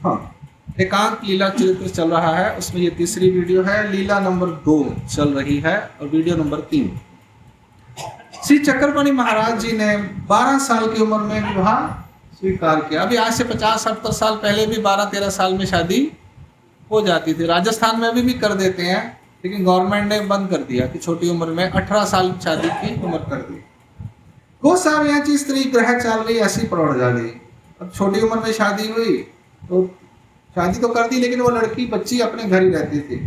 हाँ, एकांक लीला चरित्र चल रहा है, उसमें ये तीसरी वीडियो है। लीला नंबर 2 चल रही है और वीडियो नंबर 3। श्री चक्रपाणि महाराज जी ने 12 साल की उम्र में विवाह स्वीकार किया। अभी आज से 50-70 साल पहले भी 12-13 साल में शादी हो जाती थी। राजस्थान में अभी भी कर देते हैं, लेकिन गवर्नमेंट ने बंद कर दिया कि छोटी उम्र में 18 साल शादी की उम्र कर दी। गोसावियाची स्त्री ग्रह चाल रही ऐसी प्रौढ़ जा गई। अब छोटी उम्र में शादी हुई तो शादी तो कर दी, लेकिन वो लड़की बच्ची अपने घर ही रहती थी।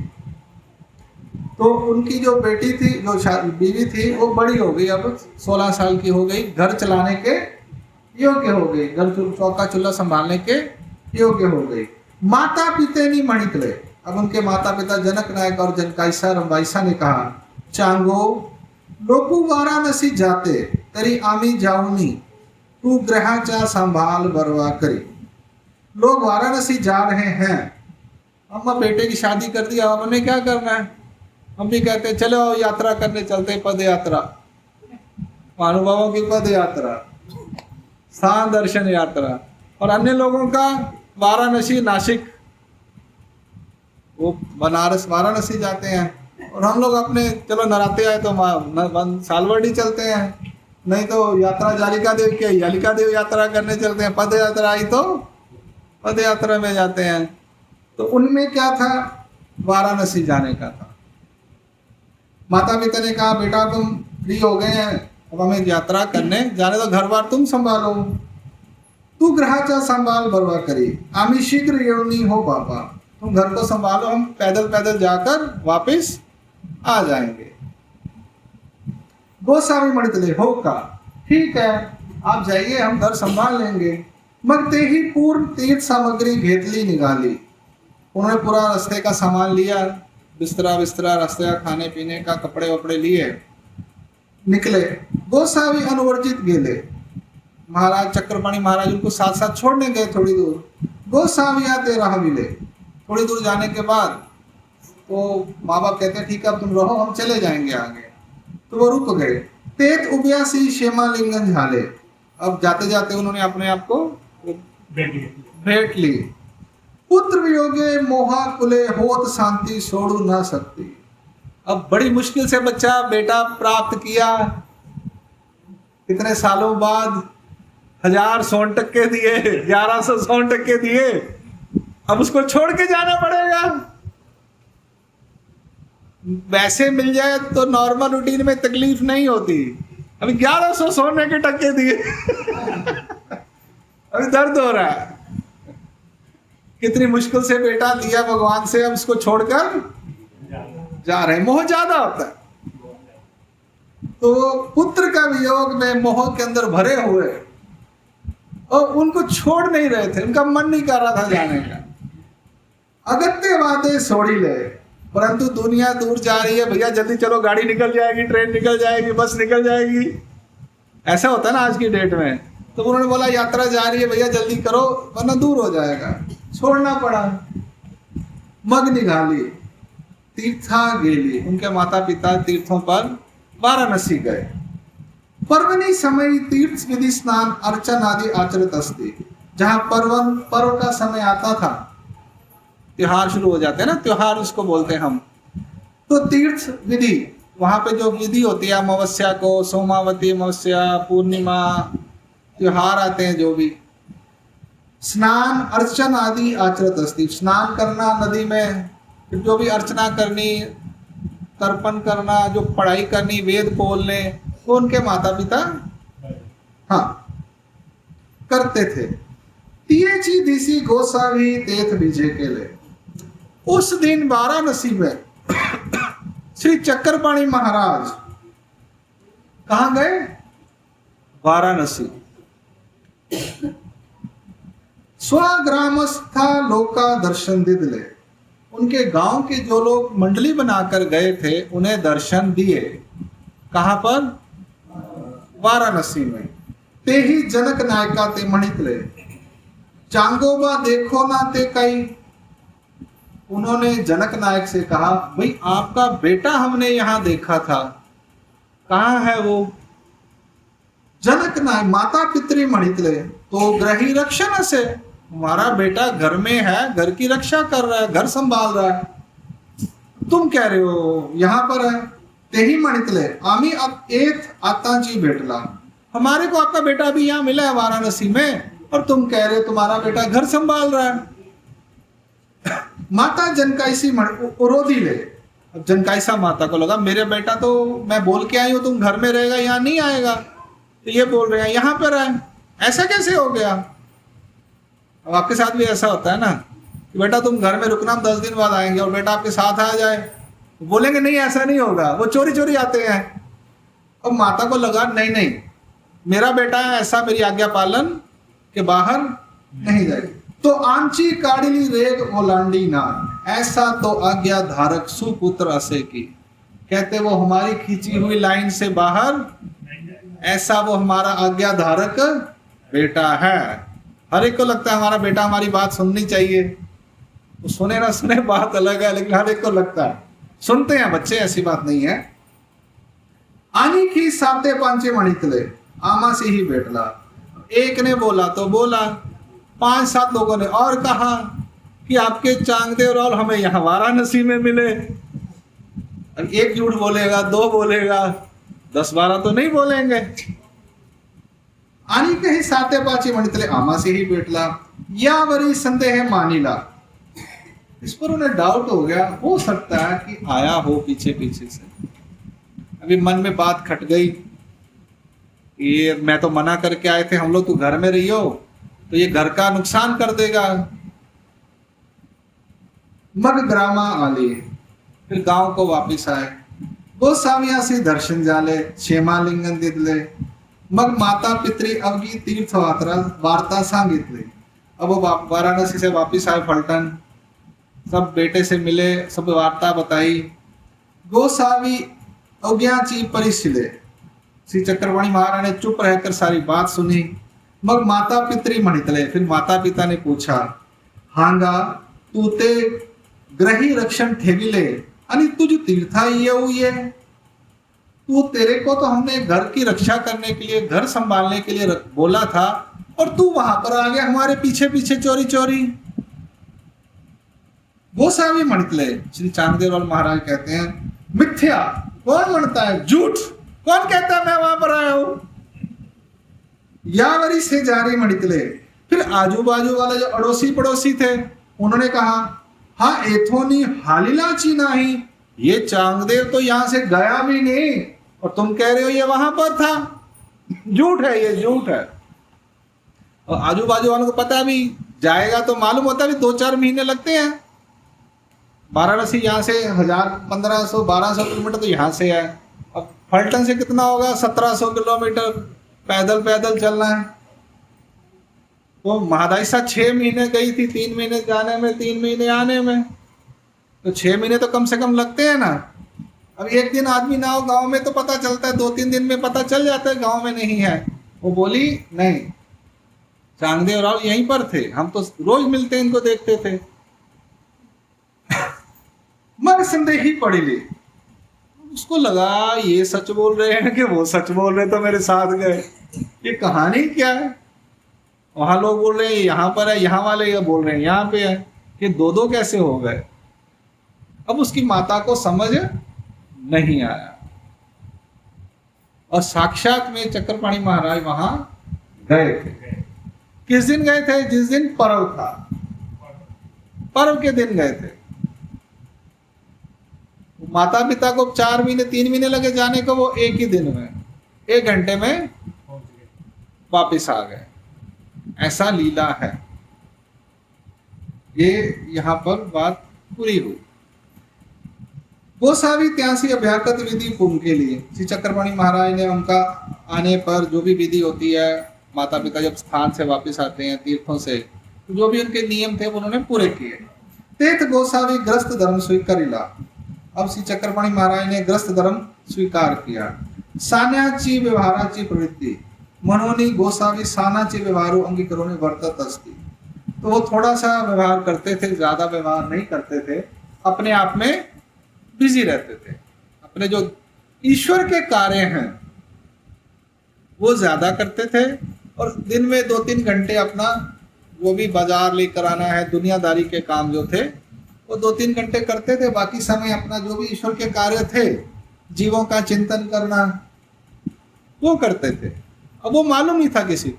तो उनकी जो बेटी थी, जो बीवी थी, वो बड़ी हो गई, अब 16 साल की हो गई, घर चलाने के योग्य हो गई, घर चौका चूल्हा संभालने के योग्य हो गई। माता पिता नहीं मणितले। अब उनके माता पिता जनक नायक और जनकाईसा रंबाईसा ने कहा, चांगो लोकू वाराणसी जाते तरी आमी जाऊनी, तू ग्रहाचा संभाल बरवा करी। लोग वाराणसी जा रहे हैं, अम्मा बेटे की शादी कर दी, अब हमने क्या करना है? हम भी कहते हैं चलो यात्रा करने चलते, पद यात्रा, महानुभावों की पद यात्रा, स्थान दर्शन यात्रा। और अन्य लोगों का वाराणसी, नासिक, वो बनारस, वाराणसी जाते हैं। और हम लोग अपने चलो नराते आए तो सालवर्डी चलते हैं, नहीं तो यात्रा जालिका देव के यालिका देव यात्रा करने चलते हैं, पद यात्रा आई तो पद यात्रा में जाते हैं। तो उनमें क्या था? वाराणसी जाने का था। माता पिता ने कहा, बेटा तुम फ्री हो गए हैं, अब हमें यात्रा करने जाने तो, घर बार तुम संभालो, तू ग्रहाचा संभाल बरवा करी, आमी शीघ्र येऊनी हो बाबा। तुम घर को संभालो, हम पैदल पैदल जाकर वापस आ जाएंगे। गोसावी मणितले हो का, ठीक है आप जाइए, हम घर संभाल लेंगे। मग ते ही पूर्ण तीर्थ सामग्री घेतली निकाली। उन्होंने पूरा रास्ते का सामान लिया, बिस्तरा रास्ते का खाने पीने का, कपड़े वपड़े लिए, निकले। गोसावी अनुवर्जित गेले। महाराज चक्रपाणि महाराज उनको साथ साथ छोड़ने गए थोड़ी दूर। गोसावी आते राह मिले। थोड़ी दूर जाने के बाद तो माँ बाप कहते हैं ठीक है अब तुम रहो, हम चले जाएंगे आगे। तो वो रुक गए। तेत उबियासी शेमालिंगन झाले। अब जाते जाते उन्होंने अपने आप को भेंट ली। पुत्र वियोगे मोहा कुले होत शांति छोड़ू न सकती। अब बड़ी मुश्किल से बच्चा बेटा प्राप्त किया, कितने सालों बाद 1000 स्वर्ण टक्के दिए, 1100 स्वर्ण टक्के दिए, अब उसको छोड़ के जाना पड़ेगा। वैसे मिल जाए तो नॉर्मल रूटीन में तकलीफ नहीं होती, अभी 1100 सोने के टक्के दिए अभी दर्द हो रहा है। कितनी मुश्किल से बेटा दिया भगवान से, अब उसको छोड़कर जा रहे। मोह ज्यादा होता है, तो पुत्र का वियोग में मोह के अंदर भरे हुए और उनको छोड़ नहीं रहे थे, उनका मन नहीं कर रहा था जाने का। अगत्य वादे सोड़ी ले, परंतु दुनिया दूर जा रही है, भैया जल्दी चलो, गाड़ी निकल जाएगी, ट्रेन निकल जाएगी, बस निकल जाएगी, ऐसा होता है ना आज की डेट में। तो उन्होंने बोला यात्रा जा रही है भैया जल्दी करो वरना दूर हो जाएगा, छोड़ना पड़ा। मग निघाली तीर्था गेली। उनके माता पिता तीर्थों पर वाराणसी गए। पर्वनी समय तीर्थ विधि स्नान अर्चन आदि आचरित अस्ति। जहां पर्व का समय आता था, त्योहार शुरू हो जाते हैं ना, त्योहार उसको बोलते हैं हम, तो तीर्थ विधि, वहां पे जो विधि होती है, अमावस्या को, सोमावती अमावस्या, पूर्णिमा, त्योहार आते हैं जो भी, स्नान अर्चन आदि आचरित अस्ति। स्नान करना नदी में, जो भी अर्चना करनी, तर्पण करना, जो पढ़ाई करनी, वेद बोलने, वो उनके माता पिता हाँ करते थे। तियेची दिसी गोसावी तेथ बीजे के ले। उस दिन वाराणसी में श्री चक्रपाणि महाराज कहाँ गए? वाराणसी। स्वग्रामस्था लोका दर्शन दिदले। उनके गांव के जो लोग मंडली बनाकर गए थे उन्हें दर्शन दिए। कहां पर? वाराणसी में। ते ही जनक नायका ते मणितले। चांगोबा देखो ना ते कई। उन्होंने जनक नायक से कहा, भाई आपका बेटा हमने यहां देखा था, कहां है वो? जनक नायक माता पितरी मणितले तो ग्रही रक्षण से। तुम्हारा बेटा घर में है, घर की रक्षा कर रहा है, घर संभाल रहा है, तुम कह रहे हो यहाँ पर है। ते ही मणितले आमी अब एक आताची भेटला, हमारे को आपका बेटा अभी यहाँ मिला है वाराणसी में, और तुम कह रहे हो तुम्हारा बेटा घर संभाल रहा है। माता जनकाइसी उरोधी ले, अब जनकाइसा माता को लगा मेरे बेटा तो मैं बोल के आई हूँ तुम घर में रहेगा, यहाँ नहीं आएगा, तो ये बोल रहे हैं यहाँ पर है, ऐसा कैसे हो गया। अब आपके साथ भी ऐसा होता है ना कि बेटा तुम घर में रुकना, हम 10 दिन बाद आएंगे, और बेटा आपके साथ आ जाए, बोलेंगे नहीं ऐसा नहीं होगा, वो चोरी चोरी आते हैं। अब माता को लगा नहीं नहीं, मेरा बेटा है, ऐसा मेरी आज्ञा पालन के बाहर नहीं जाएगी। तो आंची काड़िली रेग ओलांडी ना, ऐसा तो आज्ञा धारक सुपुत्र असे की, कहते वो हमारी खींची हुई लाइन से बाहर, ऐसा वो हमारा आज्ञा धारक बेटा है। हर एक को लगता है हमारा बेटा हमारी बात सुननी चाहिए, तो सुने ना सुने बात अलग है, लेकिन हर एक को लगता है सुनते हैं बच्चे, ऐसी बात नहीं है। आनी की साते पांचे मणितले आमा से ही बैठला, एक ने बोला तो बोला, 5-7 लोगों ने और कहा कि आपके चांगदेव राव हमें यहाँ वाराणसी में मिले। अब एक झूठ बोलेगा, 2 बोलेगा, 10-12 तो नहीं बोलेंगे। आनी के ही साते पांचे मणितले आमा से ही बैठला, या वरी संदेह मानीला, इस पर उन्हें डाउट हो गया, हो सकता है कि आया हो पीछे पीछे से, अभी मन में बात खट गई, ये मैं तो मना करके आए थे हम लोग, तू घर में रहियो तो ये घर का नुकसान कर देगा। मग ग्रामा आले, फिर गांव को वापिस आए, गोसाविया से दर्शन जाले, क्षेमालिंगन दिदले, मग माता पितरी अवगी तीर्थ वार्ता सांगितले। अब वो वाराणसी से वापिस आए फलटन, सब बेटे से मिले, सब वार्ता बताई। गोसावी अवज्ञाची परिशिले, श्री चक्रपाणी महाराज ने चुप रहकर सारी बात सुनी। मग माता पितरी मणितले, फिर माता पिता ने पूछा, हांगा तू ते ग्रही रक्षण ठेविले आणि तुझ तीर्था येऊ ये, तू तेरे को तो हमने घर की रक्षा करने के लिए, घर संभालने के लिए बोला था, और तू वहां पर आ गया हमारे पीछे पीछे चोरी चोरी। गोसावी मणितले, श्री चांगदेवलाल महाराज कहते हैं, मिथ्या कौन मनता है, झूठ कौन कहता है मैं वहां पर आया हूं। यावरी से जारी मणितले, फिर आजू बाजू वाले जो अड़ोसी पड़ोसी थे उन्होंने कहा, हाँ एथोनी हालीलाची नहीं, ये चांगदेव तो यहां से गया भी नहीं, और तुम कह रहे हो ये वहां पर था। झूठ है, ये झूठ है। और आजू बाजू वालों को पता भी जाएगा तो मालूम होता भी 2-4 महीने लगते हैं। वाराणसी यहाँ से 1000-1500-1200 किलोमीटर तो यहाँ से है, अब फलटन से कितना होगा, 1700 किलोमीटर पैदल पैदल चलना है। तो महादाइसा 6 महीने गई थी, 3 महीने जाने में, 3 महीने आने में, तो 6 महीने तो कम से कम लगते हैं ना। अब एक दिन आदमी ना हो गांव में तो पता चलता है, 2-3 दिन में पता चल जाता है गांव में नहीं है। वो बोली नहीं, चांगदेव राव यहीं पर थे, हम तो रोज मिलते इनको देखते थे। मन संदेही पड़ी ली, उसको लगा ये सच बोल रहे हैं कि वो सच बोल रहे, तो मेरे साथ गए, ये कहानी क्या है। वहां लोग बोल रहे हैं यहाँ पर है, यहाँ वाले ये बोल रहे हैं यहाँ पे है, कि 2-2 कैसे हो गए। अब उसकी माता को समझ नहीं आया, और साक्षात में चक्रपाणी महाराज वहां गए थे। किस दिन गए थे, जिस दिन पर्व था, पर्व के दिन गए थे। माता पिता को 4 महीने 3 महीने लगे जाने को, वो एक ही दिन में 1 घंटे में वापिस आ गए। ऐसा लीला है। ये यहाँ पर बात पूरी हुई। गोसावी त्यासी अभ्यागत विधि कुंभ के लिए श्री चक्रपाणी महाराज ने उनका आने पर जो भी विधि होती है, माता पिता जब स्थान से वापस आते हैं तीर्थों से, तो जो भी उनके नियम थे उन्होंने पूरे किए। तीर्थ गोसावी ग्रस्त धर्म स्वीकारिला, अब श्री चक्रपाणी महाराज ने ग्रस्त धर्म स्वीकार किया। सान्याची व्यवहाराची प्रवृत्ति म्हणून गोसावी सानाची व्यवहारो अंगीकरोने वर्तत अस्ति, तो वो थोड़ा सा व्यवहार करते थे, ज्यादा व्यवहार नहीं करते थे, अपने आप में बिजी रहते थे। अपने जो ईश्वर के कार्य हैं वो ज्यादा करते थे, और दिन में 2-3 घंटे अपना वो भी बाजार लेकर आना है, दुनियादारी के काम जो थे वो 2-3 घंटे करते थे, बाकी समय अपना जो भी ईश्वर के कार्य थे, जीवों का चिंतन करना, वो करते थे। अब वो मालूम नहीं था किसी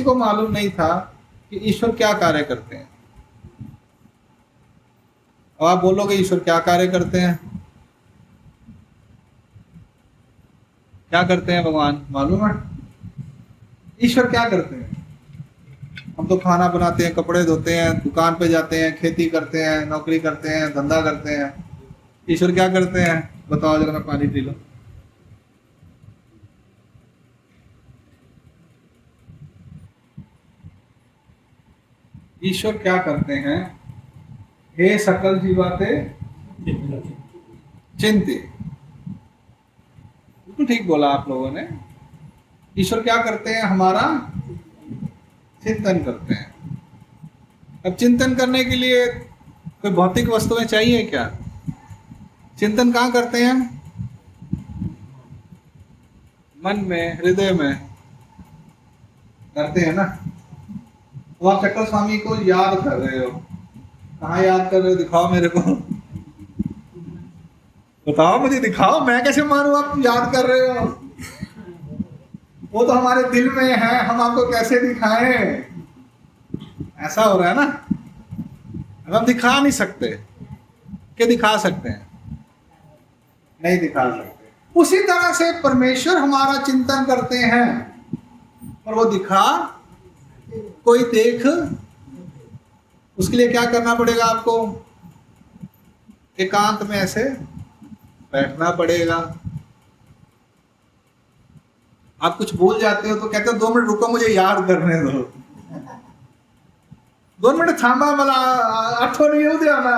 को मालूम नहीं था कि ईश्वर क्या कार्य करते हैं। अब आप बोलोगे ईश्वर क्या कार्य करते हैं, क्या करते हैं भगवान मालूम है? ईश्वर क्या करते हैं? हम तो खाना बनाते हैं, कपड़े धोते हैं, दुकान पे जाते हैं, खेती करते हैं, नौकरी करते हैं, धंधा करते हैं। ईश्वर क्या करते हैं बताओ जरा, मैं पानी पी लो। ईश्वर क्या करते हैं? हे सकल जीवाते चिंते, बिल्कुल ठीक बोला आप लोगों ने। ईश्वर क्या करते हैं? हमारा चिंतन करते हैं। अब चिंतन करने के लिए कोई भौतिक वस्तुएं चाहिए क्या? चिंतन कहाँ करते हैं? मन में, हृदय में करते हैं ना। तो आप चक्कर स्वामी को याद कर रहे हो, कहाँ याद कर रहे हो? दिखाओ मेरे को, बताओ मुझे, दिखाओ, मैं कैसे मानूं आप याद कर रहे हो? वो तो हमारे दिल में है, हम आपको कैसे दिखाएं? ऐसा हो रहा है ना। अब हम दिखा नहीं सकते, क्या दिखा सकते हैं? नहीं दिखा सकते। उसी तरह से परमेश्वर हमारा चिंतन करते हैं, और वो दिखा, कोई देख, उसके लिए क्या करना पड़ेगा आपको? एकांत में ऐसे बैठना पड़ेगा। आप कुछ भूल जाते हो तो कहते हो 2 मिनट रुको, मुझे याद करने दो। 2 मिनिट थांबा, मला आठवण येऊ द्या ना,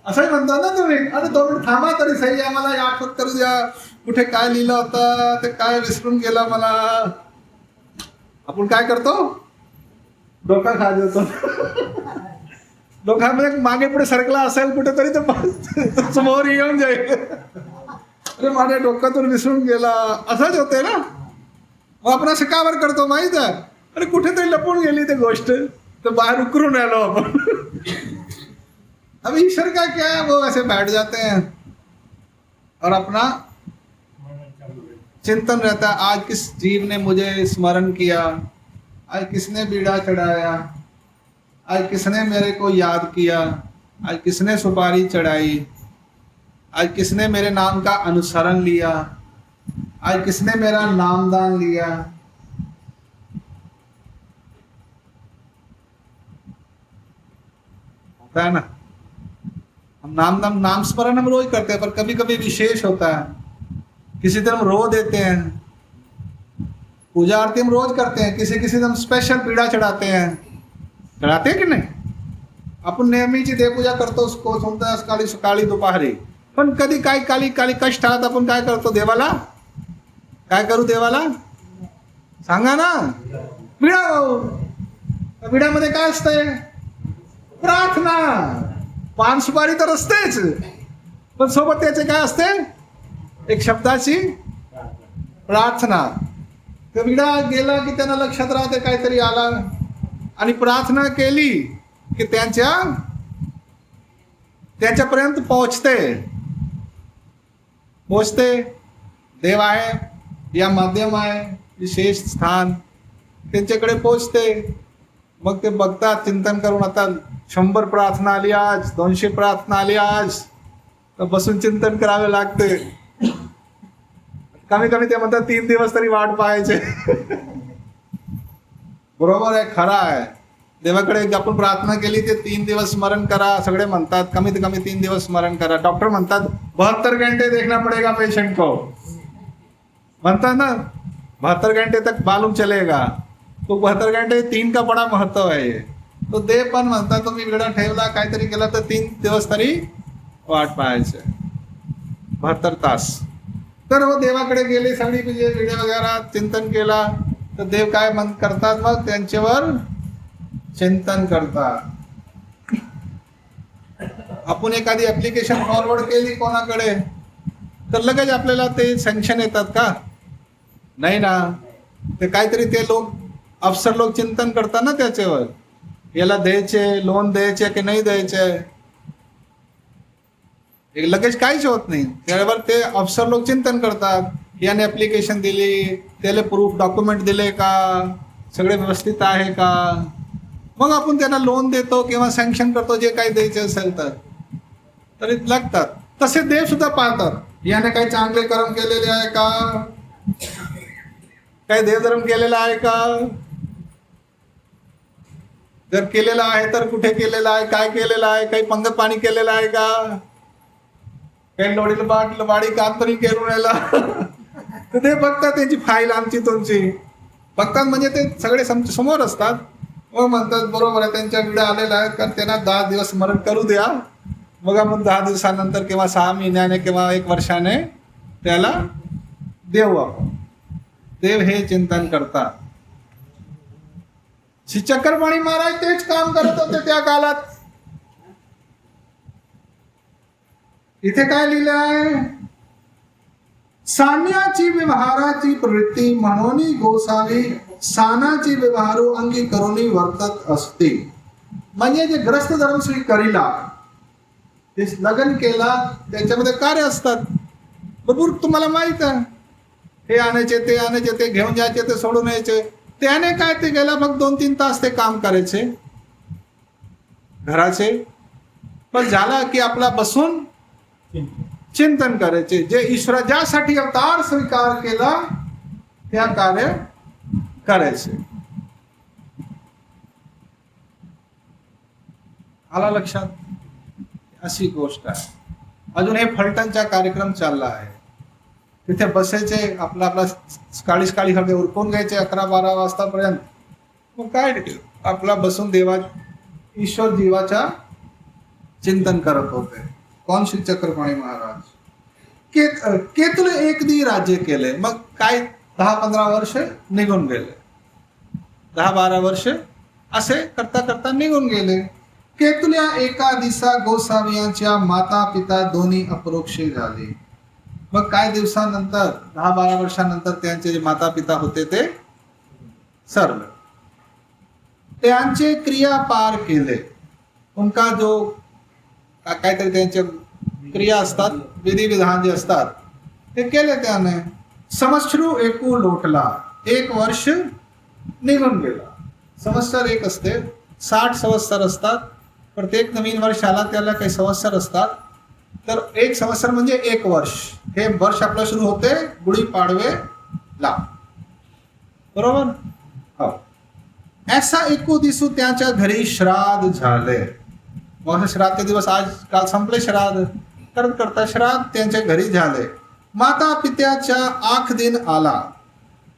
असंही म्हणता ना तुम्ही. अरे 2 मिनिट थांबा तरी सही, आम्हाला आठवण करू द्या, कुठे काय लिहिलं होतं, ते काय विसरून गेला मला. आपण काय करतो? डोका खा देतो. डोक्यामध्ये मागे पुढे सरकला असेल कुठेतरी तर समोर येऊन जाईल. अरे माझ्या डोक्यातून विसरून गेला, असंच होते ना. मग आपण असं का बरं करतो माहित आहे? अरे कुठेतरी लपून गेली ती गोष्ट, तो बाहर उकरून आलो अपन. अब ईश्वर का क्या है, वो ऐसे बैठ जाते हैं और अपना चिंतन रहता है। आज किस जीव ने मुझे स्मरण किया, आज किसने बीड़ा चढ़ाया, आज किसने मेरे को याद किया, आज किसने सुपारी चढ़ाई, आज किसने मेरे नाम का अनुसरण लिया, आज किसने मेरा नामदान लिया। होता है ना, हम नाम स्मरण हम रोज करते हैं, पर कभी कभी विशेष होता है, किसी दिन हम रो देते हैं। पूजा आरती हम रोज करते हैं, किसी दिन हम स्पेशल पीड़ा चढ़ाते हैं की नाही? आपण नेहमीची देवपूजा करतो, उसको सुनता सकाळी सकाळी दुपारी. पण कधी काय काली काली कष्ट आहात, आपण काय करतो देवाला? काय करू देवाला? सांगा ना. पीडा. पीडामध्ये काय असतंय? प्रार्थना. पान सुपारी तर असतेच, पण सोबत त्याचे काय असते? एक शब्दाची प्रार्थना. तर विडा गेला की त्यांना लक्षात राहते काहीतरी आला, आणि प्रार्थना केली की त्यांच्यापर्यंत पोहोचते. देव आहे या माध्यम आहे, विशेष स्थान त्यांच्याकडे पोहोचते. मग ते बघतात, चिंतन करून, आता 100 प्रार्थना आली आज, 200 प्रार्थना आली आज, तर बसून चिंतन करावे लागते. कमी कमी ते म्हणतात 3 दिवस तरी वाट पाहायचे. बरोबर आहे, खरा आहे. देवाकडे आपण प्रार्थना केली ते 3 दिवस स्मरण करा, सगळे म्हणतात. कमीत कमी 3 दिवस स्मरण करा. डॉक्टर म्हणतात 72 घंटे देखना पड़ेगा पेशेंट को, म्हणतात ना, 72 घंटे तक मालूम चलेगा. तो 72 घंटे 3 का बड़ा महत्व आहे. तो देव पण म्हणतात तुम्ही वेळा ठेवला, काहीतरी केला तर 3 दिवस तरी वाट पाहायचे, 72 तास. तर वो देवाकडे गेले, सगळी म्हणजे विडे वगैरे चिंतन केला, तर देव काय करतात? मग त्यांच्यावर चिंतन करतात. आपण एखादी ऍप्लिकेशन फॉरवर्ड केली कोणाकडे, तर लगेच आपल्याला ते सँक्शन येतात का? नाही ना. ते काहीतरी ते लोक अफसर लोक चिंतन करतात ना त्याच्यावर, याला द्यायचे लोन द्यायचे की नाही द्यायचे, लगेच काहीच होत नाही. त्यावर ते अफसर लोक चिंतन करतात, याने ऍप्लिकेशन दिली, त्याला प्रूफ डॉक्युमेंट दिले का, सगळे व्यवस्थित आहे का, मग आपण त्यांना लोन देतो किंवा सँक्शन करतो जे काही द्यायचे असेल तर लागतात. तसे देव सुद्धा पाहतात, याने काही चांगले कर्म केलेले आहे का, काही देवधर्म केलेला आहे का, जर केलेला आहे तर कुठे केलेला आहे, काय केलेलं आहे, काही पंगत पाणी केलेलं आहे का, काही लोडील बाडी काम तरी करून यायला तर ते बघतात, त्यांची फाईल आमची तुमची बघतात, म्हणजे ते सगळे समोर असतात. मग म्हणतात बरोबर आहे, त्यांच्या विडा आलेल्या आहेत, कारण त्यांना 10 दिवस स्मरण करू द्या, मग आपण 10 दिवसानंतर किंवा 6 महिन्याने किंवा 1 वर्षाने त्याला देऊ आपण. देव हे चिंतन करतात. श्री चक्रपाणी महाराज तेच काम करत होते त्या काळात. इथे काय लिहिलं आहे, सान्याची व्यवहाराची प्रवृत्ती म्हणून गोसावी सानाची व्यवहारो अंगी करुणी वर्तत असते. म्हणजे जे ग्रस्त धर्म श्री करीला, ते लग्न केला, त्याच्यामध्ये कार्य असतात भरपूर, तुम्हाला माहित आहे, हे आणायचे ते आणायचे, ते घेऊन जायचे ते सोडून यायचे. त्याने काय ते गेला फक्त 2-3 तास ते काम करायचे घराचे, पण झाला की आपला बसून चिंतन करायचे, जे ईश्वर ज्यासाठी अवतार स्वीकार केला त्या कार्य करायचे. आला लक्षात, अशी गोष्ट आहे. अजून हे फलटणचा कार्यक्रम चालला आहे, तिथे बसायचे, आपला काळी हळदे उरकून घ्यायचे 11-12 वाजतापर्यंत, मग काय आपला बसून ईश्वर जीवाचा चिंतन करत होते. कोण? श्री चक्रपाणी महाराज. केतुले 1 दी राज्य केले, मग काय 10-15 वर्ष निघून गेले, 10-12 वर्ष असे करता करता निघून गेले. केतुल्या एका दिवसा गोसावियांच्या माता पिता दोन्ही अपरोक्षे झाले. मग काही दिवसानंतर 10-12 वर्षानंतर त्यांचे जे माता पिता होते ते सरले, त्यांचे क्रिया पार केले. उनका जो काहीतरी त्यांचे क्रिया असतात, विधी विधान जे असतात ते केले त्याने. संवत्सरू एकू लोटला, 1 वर्ष निघून गेला. संवत्सर एक असते, 60 संवत्सर असतात, प्रत्येक नवीन वर्षाला त्याला काही संवत्सर असतात. तर 1 संवत्सर म्हणजे 1 वर्ष. हे वर्ष आपलं सुरू होते गुढी पाडवेला, बरोबर. हो, ऐसा एकू दिसू त्याच्या घरी श्राद्ध झाले. मग श्राद्धचे दिवस आज काल संपले, श्राद्ध करता श्राद्ध त्यांच्या घरी झाले. माता पित्याच्या 8 दिन आला,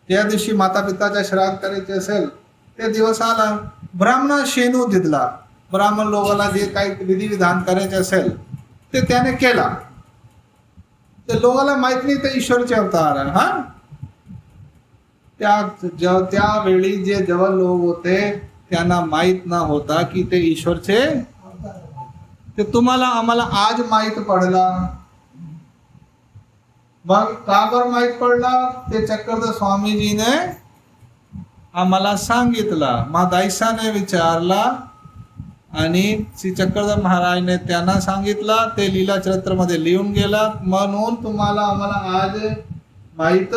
त्या दिवशी माता पिताच्या श्राद्ध करायचे असेल ते दिवस आला. ब्राह्मण शेनू दिदला, ब्राह्मण लोकांना जे काही विधी विधान करायचे असेल ते त्याने केला. ते लोकांना माहित नाही ते ईश्वरचे अवतार आहे. हा, त्यावेळी जे जवळ लोक होते त्यांना माहित न होता की ते ईश्वरचे. ते तुम्हाला आम्हाला आज माहित पडला. मग का बरं माहित पडला? ते चक्रधर स्वामीजीने आम्हाला सांगितलं, महादाईसाने विचारला आणि श्री चक्रधर महाराजने त्यांना सांगितलं. ते लीला चरित्र मध्ये लिहून गेला, म्हणून तुम्हाला आम्हाला आज माहित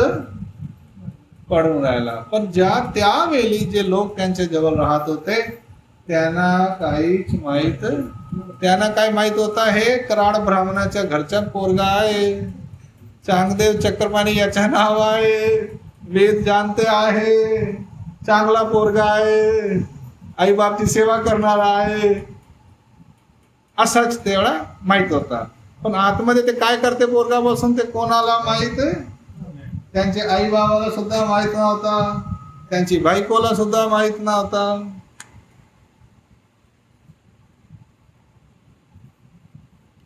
पडून राहिला. पण त्यावेळी जे लोक त्यांच्या जवळ राहत होते त्यांना काहीच माहित, त्यांना काय माहित होता, हे कराड ब्राह्मणाच्या घरचा पोरगा आहे, चांगदेव चक्रपाणी याचं नाव आहे, वेद जाणते आहे, चांगला पोरगा आहे, आई बापची सेवा करणारा आहे, असाच तेवढा माहित होता. पण आतमध्ये ते काय करते पोरगा बसून ते कोणाला माहित? त्यांचे आई बाबाला सुद्धा माहित नव्हता, त्यांची बायकोला सुद्धा माहित नव्हता.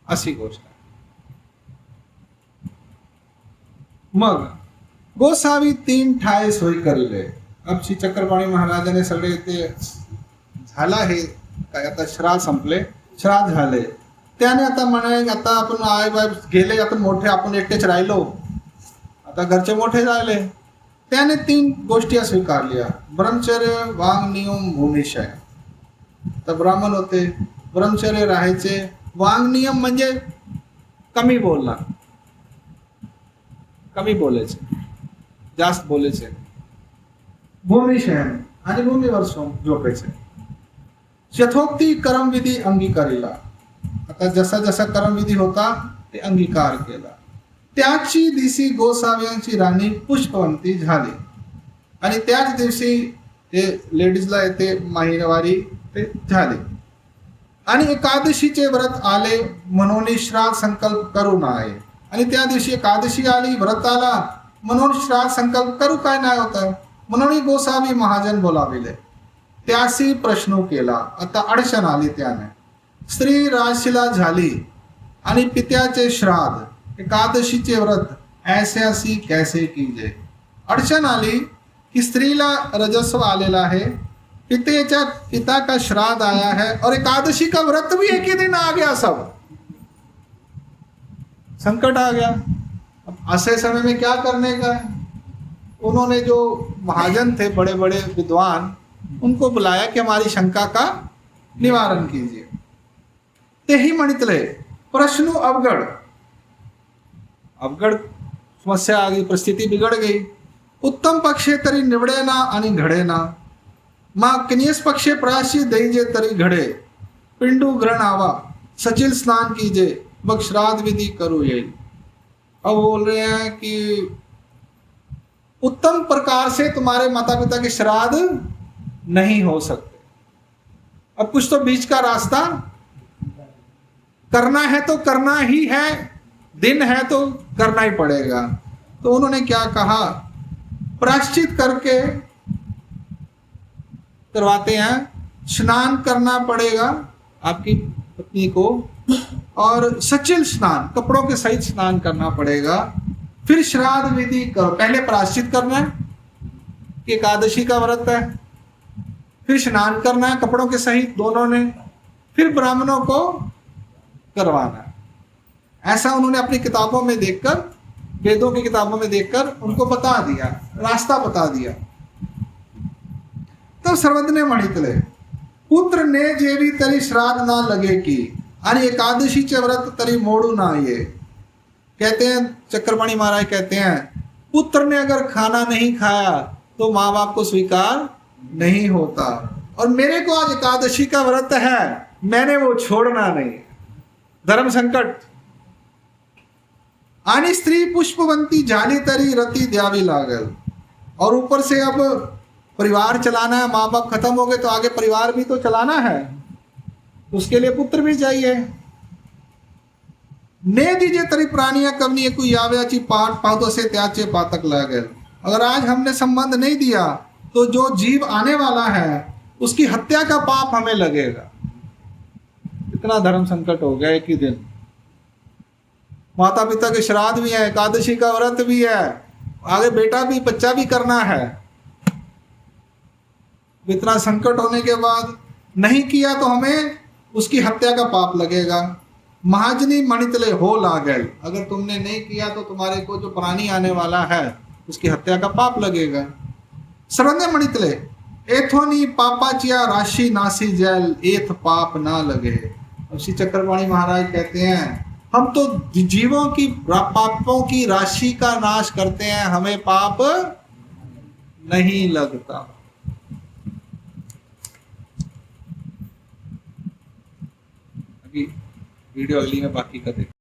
अशी गोष्ट. मग गोसावी 3 ठाय सोय करले. अब श्री चक्रपाणी महाराजांनी सगळे ते झाला, हे काय आता श्राद्ध संपले, श्राद्ध झाले. त्याने आता म्हणे आता आपण आई बाप गेले, आता मोठे आपण एकटेच राहिलो, आता घरचे मोठे झाले, त्याने 3 गोष्टी स्वीकारल्या, ब्रह्मचर्य, वांग नियम, भूमिशय. तर ब्राह्मण होते, ब्रह्मचर्य राहायचे, वांग नियम म्हणजे कमी बोलणं, कमी बोलायचे, जास्त बोलायचे, भूमिशयन आणि भूमीवर झोपायचे. यथोक्ती कर्मविधी अंगीकारिला. आता जसा जसा कर्मविधी होता ते अंगीकार केला. त्याची दिवशी गोसाव्यांची राणी पुष्पवंती झाली आणि त्याच दिवशी ते लेडीजला येते महिनावारी ते झाले. आणि एकादशीचे व्रत आले म्हणून श्राद्ध संकल्प करू नये. आणि त्या दिवशी एकादशी आली, व्रत आला म्हणून श्राद्ध संकल्प करू काय नाही होतं, म्हणून गोसावी महाजन बोलाविले. त्याशी प्रश्न केला. आता अडचण आली त्याने. स्त्री राशीला झाली आणि पित्याचे श्राद्ध, एकादशीचे व्रत ऐसे असी कैसे कीजे. अडचण आली कि स्त्रीला रजस्व आलेला है, पिता का श्राद्ध आया है और एकादशी का व्रत भी एक ही दिन आ गया. सब संकट आ गया. अब ऐसे समय में क्या करने का. उन्होंने जो महाजन थे, बड़े बड़े विद्वान, उनको बुलाया कि हमारी शंका का निवारण कीजिए. ते ही म्हणितले प्रश्न अवगढ़. अवगढ़ समस्या आ गई, परिस्थिति बिगड़ गई. उत्तम पक्षे तरी निवडे ना आणि घडे ना. मा कनियस पक्षे प्रायश्चित देईजे तरी घडे. पिंडू ग्रहण आवा, सचिल स्नान कीजे, मग श्राद्ध विधि करो येईल. अब बोल रहे हैं कि उत्तम प्रकार से तुम्हारे माता पिता के श्राद्ध नहीं हो सकते. अब कुछ तो बीच का रास्ता करना है, तो करना ही है, दिन है तो करना ही पड़ेगा. तो उन्होंने क्या कहा, प्रायश्चित करके करवाते हैं, स्नान करना पड़ेगा आपकी पत्नी को, और सचिल स्नान, कपड़ों के सहित स्नान करना पड़ेगा. फिर श्राद्ध विधि करो. पहले प्रायश्चित करना है कि एकादशी का व्रत है, फिर स्नान करना है कपड़ों के सहित दोनों ने, फिर ब्राह्मणों को करवाना है. ऐसा उन्होंने अपनी किताबों में देखकर, वेदों की किताबों में देखकर उनको बता दिया, रास्ता बता दिया. तब सर्वज्ञ म्हणितले, पुत्र ने जेवी तरी श्राद्ध ना लगे की आणि एकादशीचे व्रत तरी मोड़ू ना ये. कहते हैं चक्रपाणी महाराज कहते हैं, पुत्र ने अगर खाना नहीं खाया तो माँ बाप को स्वीकार नहीं होता. और मेरे को आज एकादशी का व्रत है, मैंने वो छोड़ना नहीं. धर्म संकट. आणि स्त्री पुष्पवंती झाली तरी रती द्यावी लागल. और ऊपर से अब परिवार चलाना है, माँ बाप खत्म हो गए तो आगे परिवार भी तो चलाना है, उसके लिए पुत्र भी चाहिए. ने दीजिए तरी प्राणिया कवनी एकू याव्याची पाठ पाहतो से त्याचे पातक लागल. अगर आज हमने संबंध नहीं दिया तो जो जीव आने वाला है उसकी हत्या का पाप हमें लगेगा. इतना धर्म संकट हो गया एक ही दिन. माता पिता के श्राद्ध भी है, एकादशी का व्रत भी है, आगे बेटा भी बच्चा भी करना है. इतना संकट होने के बाद नहीं किया तो हमें उसकी हत्या का पाप लगेगा. महाजनी मणितले हो लागल. अगर तुमने नहीं किया तो तुम्हारे को जो प्राणी आने वाला है उसकी हत्या का पाप लगेगा. सर्वज्ञ मणितले, एथोनी पापाचिया राशि नासी जैल, एथ पाप ना लगे. श्री चक्रपाणी महाराज कहते हैं, हम तो जीवों की पापों की राशि का नाश करते हैं, हमें पाप नहीं लगता. अभी वीडियो अगली में बाकी का देखें.